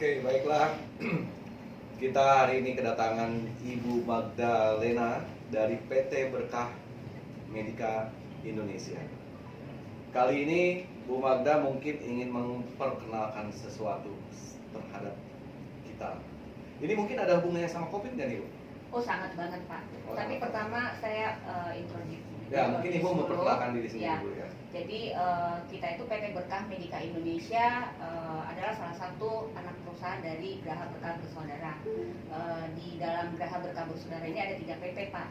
Oke, baiklah. Kita hari ini kedatangan Ibu Magdalena dari PT Berkah Medica Indonesia. Kali ini Bu Magda mungkin ingin memperkenalkan sesuatu terhadap kita. Ini mungkin ada hubungannya sama COVID nggak nih, Bu? Oh, sangat banget, Pak. Oh, Tapi sangat. pertama saya introduce. Ya, mungkin Ibu memperkenalkan diri sendiri, Ya. Bu ya. Jadi kita itu PT Berkah Medica Indonesia adalah salah satu anak perusahaan dari Graha Berkah Bersaudara. Di dalam Graha Berkah Bersaudara ini ada 3 PT, Pak.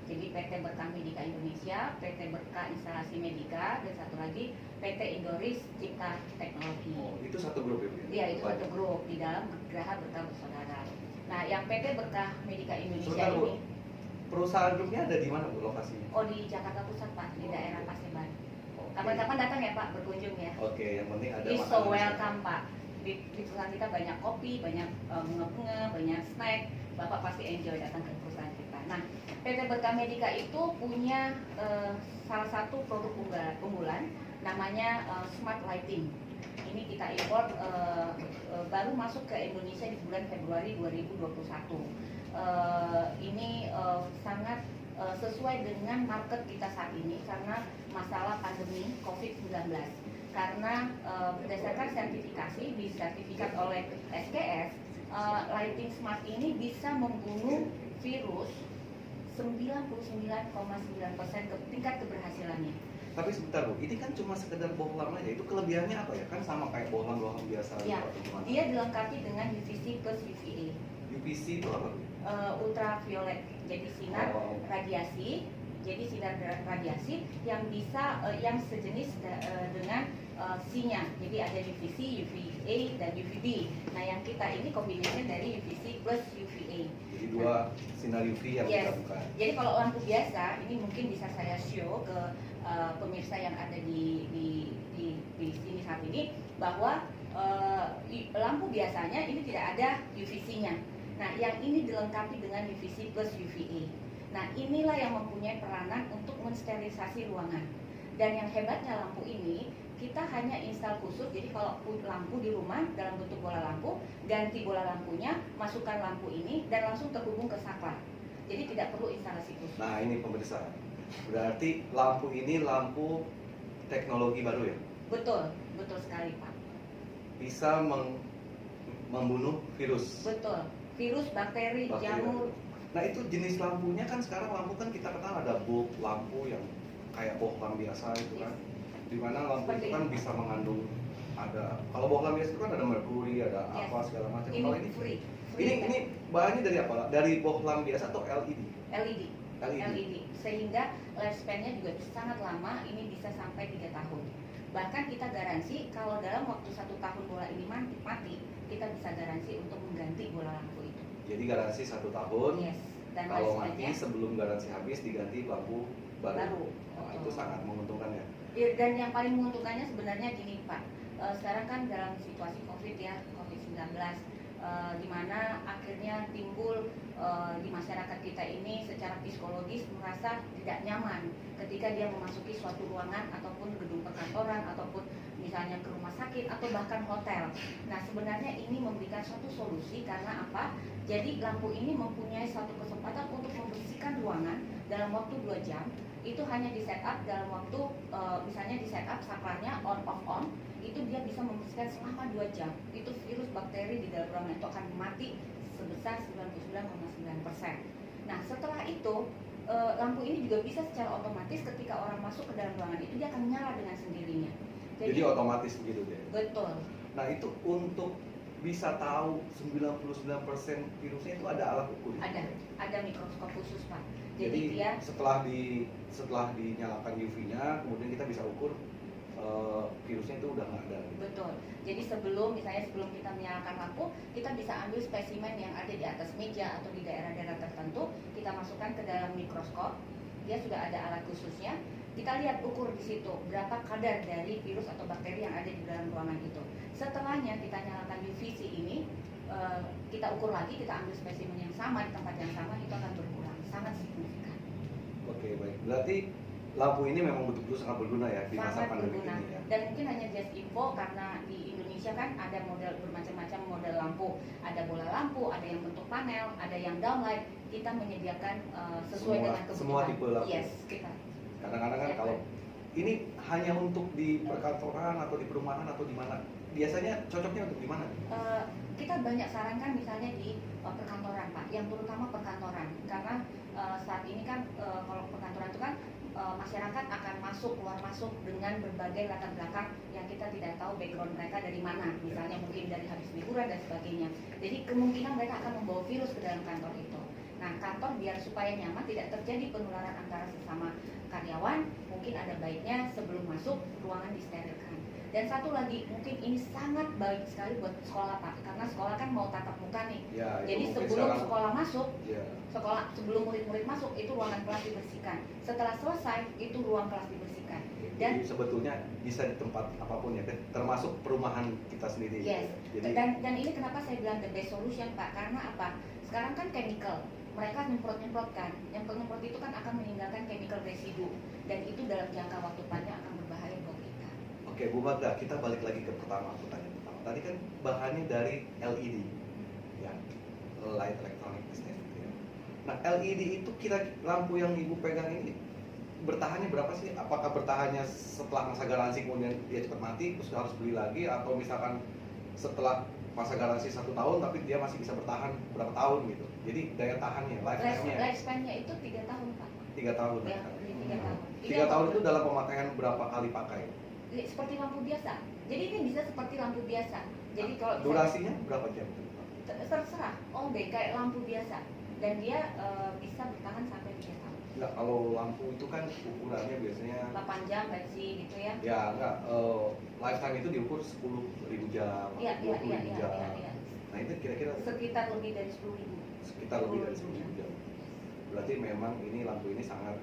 Jadi PT Berkah Medica Indonesia, PT Berkah Instalasi Medica, dan satu lagi PT Indoris Cipta Teknologi. Oh, itu satu grup ya, Bu? Iya, itu satu grup di dalam Graha Berkah Bersaudara. Nah, yang PT Berkah Medica Indonesia Sebentar, Bu. ini, Perusahaan grupnya ada di mana, Bu, lokasinya? oh, di Jakarta Pusat, Pak, di daerah Paseban. Oke. Kapan-kapan datang ya, Pak, berkunjung ya. Oke, yang penting ada Please makanan so di sana. welcome, Pak. Di perusahaan kita banyak kopi, banyak bunga-bunga, banyak snack. Bapak pasti enjoy datang ke perusahaan kita. Nah, PT Berkah Medica itu punya salah satu produk unggulan namanya Smart Lighting. Ini kita import baru masuk ke Indonesia di bulan Februari 2021. Ini sangat sesuai dengan market kita saat ini karena masalah pandemi COVID-19. Karena berdasarkan sertifikasi, disertifikat oleh SKS, lighting smart ini bisa membunuh virus 99,9% ke tingkat keberhasilannya. Tapi sebentar, Bu, ini kan cuma sekedar bohlam aja. Itu kelebihannya apa ya? Kan sama kayak bohlam-bohlam biasa Ya, atau gimana? dia dilengkapi dengan UVC plus UVA. UVC itu apa, Bu? Ultraviolet, jadi sinar Oh. radiasi, jadi sinar radiasi yang bisa yang sejenis dengan C-nya, jadi ada UVC, UVA dan UVB. Nah, yang kita ini combination dari UVC plus UVA. Jadi dua sinar UV yang Yes. kita buka. Jadi kalau lampu biasa, ini mungkin bisa saya show ke pemirsa yang ada di sini saat ini bahwa lampu biasanya ini tidak ada UVC-nya. Nah, yang ini dilengkapi dengan UVC plus UVA. Nah, inilah yang mempunyai peranan untuk mensterilisasi ruangan. Dan yang hebatnya lampu ini, kita hanya install khusus. Jadi kalau lampu di rumah dalam bentuk bola lampu, ganti bola lampunya, masukkan lampu ini dan langsung terhubung ke saklar. Jadi tidak perlu instalasi khusus. Nah, ini pemirsa. Berarti lampu ini lampu teknologi baru ya? Betul, betul sekali, Pak. Bisa membunuh virus. Betul. Virus, bakteri, jamur. Nah, itu jenis lampunya kan sekarang lampu kan kita kenal ada bulb lampu yang kayak bohlam biasa itu kan. Dimana lampu Seperti itu kan ini. bisa mengandung kalau bohlam biasa itu kan ada merkuri, ada Yes. apa segala macam. Ini Kalau ini free. ini bahannya dari apa? Dari bohlam biasa atau LED? LED. LED. LED. Sehingga lifespan-nya juga sangat lama, ini bisa sampai 3 tahun. Bahkan kita garansi kalau dalam waktu 1 tahun bola ini mati, kita bisa garansi untuk mengganti bola lampu itu. Jadi garansi 1 tahun. Yes. Dan Kalau mati lifespan-nya sebelum garansi habis diganti lampu baru. Nah, itu sangat menguntungkan ya. Dan yang paling menguntungkannya sebenarnya gini, Pak. Sekarang kan dalam situasi COVID ya, COVID-19, di mana akhirnya timbul di masyarakat kita ini secara psikologis merasa tidak nyaman ketika dia memasuki suatu ruangan ataupun gedung perkantoran ataupun misalnya ke rumah sakit atau bahkan hotel. Nah, sebenarnya ini memberikan suatu solusi karena apa? Jadi lampu ini mempunyai suatu kesempatan untuk membersihkan ruangan dalam waktu 2 jam. Itu hanya di setup dalam waktu misalnya di setup saklarnya on off on, itu dia bisa membersihkan selama 2 jam. Itu virus bakteri di dalam ruangan itu akan mati sebesar 99,9%. Nah, setelah itu lampu ini juga bisa secara otomatis ketika orang masuk ke dalam ruangan itu dia akan nyala dengan sendirinya. Jadi otomatis begitu deh. Betul. Nah, itu untuk bisa tahu 99% virusnya itu ada alat ukur. Ada mikroskop khusus, Pak. Jadi dia setelah dinyalakan UV-nya, kemudian kita bisa ukur virusnya itu udah nggak ada. betul. Jadi sebelum kita menyalakan lampu, kita bisa ambil spesimen yang ada di atas meja atau di daerah-daerah tertentu, kita masukkan ke dalam mikroskop. Dia sudah ada alat khususnya. Kita lihat ukur di situ berapa kadar dari virus atau bakteri yang ada di dalam ruangan itu. Setelahnya kita nyalakan UVC ini, kita ukur lagi, kita ambil spesimen yang sama di tempat yang sama, itu akan berkurang sangat signifikan. Oke, baik. Berarti lampu ini memang betul-betul sangat berguna ya di masa Sangat pandemi berguna. ini ya. Dan mungkin hanya just info karena di Indonesia Indonesia kan ada model bermacam-macam model lampu, ada bola lampu, ada yang bentuk panel, ada yang downlight. Kita menyediakan sesuai dengan kebutuhan. Semua tipe lampu. Yes, kita. Kadang-kadang kan kalau ini hanya untuk di perkantoran atau di perumahan atau di mana? Biasanya cocoknya untuk di mana? Kita banyak sarankan misalnya di perkantoran, Pak, yang terutama perkantoran, karena saat ini kan kalau perkantoran itu kan masyarakat akan masuk keluar masuk dengan berbagai latar belakang yang kita tidak tahu background mereka dari mana, misalnya mungkin dari habis liburan dan sebagainya. Jadi kemungkinan mereka akan membawa virus ke dalam kantor itu. Nah, kantor biar supaya nyaman, tidak terjadi penularan antara sesama karyawan, mungkin ada baiknya sebelum masuk ruangan disterilkan. Dan satu lagi, mungkin ini sangat baik sekali buat sekolah, Pak, karena sekolah kan mau tatap muka nih. Ya, jadi sebelum sekolah masuk, ya. sebelum murid-murid masuk, itu ruangan kelas dibersihkan. Setelah selesai, itu ruang kelas dibersihkan. Dan jadi sebetulnya bisa di tempat apapun ya, termasuk perumahan kita sendiri. Yes. Jadi, dan ini kenapa saya bilang the best solution, Pak? Karena apa? Sekarang kan chemical, mereka nyemprot kan. Nyemprot itu kan akan meninggalkan chemical residu, dan itu dalam jangka waktu panjang akan berbahaya buat kita. Oke, Bu Magda, kita balik lagi ke pertanyaan pertama. Tadi kan bahannya dari LED, ya, light electronic display. Ya. Nah, LED itu kira lampu yang Ibu pegang ini bertahannya berapa sih? Apakah bertahannya setelah masa garansi kemudian dia cepat mati, terus harus beli lagi, atau misalkan setelah masa garansi 1 tahun tapi dia masih bisa bertahan berapa tahun gitu? Jadi daya tahannya, lifespan-nya itu 3 tahun, Pak. 3 tahun. Ya, 3 tahun. 3 tahun itu dalam pemakaian berapa kali pakai? Seperti lampu biasa. Jadi ini bisa seperti lampu biasa. Jadi kalau durasinya berapa jam? Terserah. Oh, deh kayak lampu biasa. Dan dia bisa bertahan sampai 3 tahun. Enggak, kalau lampu itu kan ukurannya biasanya 8 jam versi gitu ya. Ya, enggak, lifetime itu diukur 10.000 jam, Iya, 20.000 jam. Nah, itu kira-kira sekitar lebih dari 10.000. Sekitar lebih dari 10.000 jam. Berarti memang ini lampu ini sangat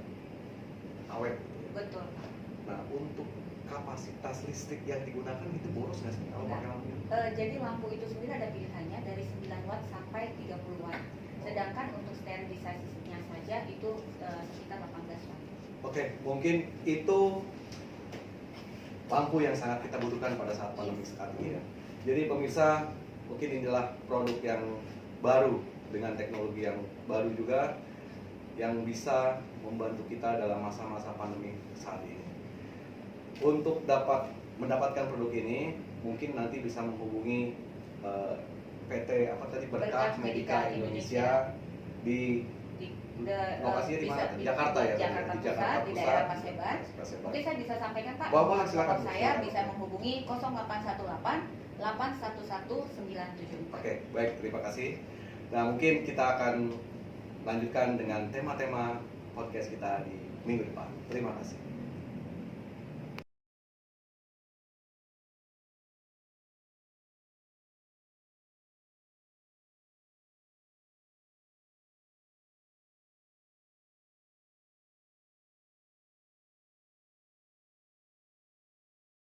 awet. Betul. Nah, untuk kapasitas listrik yang digunakan itu boros nggak sih kalau pakai lampu? Jadi lampu itu sendiri ada pilihannya dari 9 watt sampai 30 watt. Sedangkan untuk sterilisasinya saja itu sekitar 18 watt. Oke, mungkin itu lampu yang sangat kita butuhkan pada saat pandemi saat ini ya. Jadi pemirsa, mungkin inilah produk yang baru dengan teknologi yang baru juga yang bisa membantu kita dalam masa-masa pandemi saat ini. Untuk mendapatkan produk ini, mungkin nanti bisa menghubungi PT Berkah Medika Indonesia di lokasinya di mana? Jakarta ya? Jakarta Pusat, di daerah Paseban. Mungkin saya bisa sampaikan, Pak. Silakan. Saya bisa menghubungi 0818 811 974. Oke, baik, terima kasih. Nah, mungkin kita akan lanjutkan dengan tema-tema podcast kita di minggu depan. Terima kasih.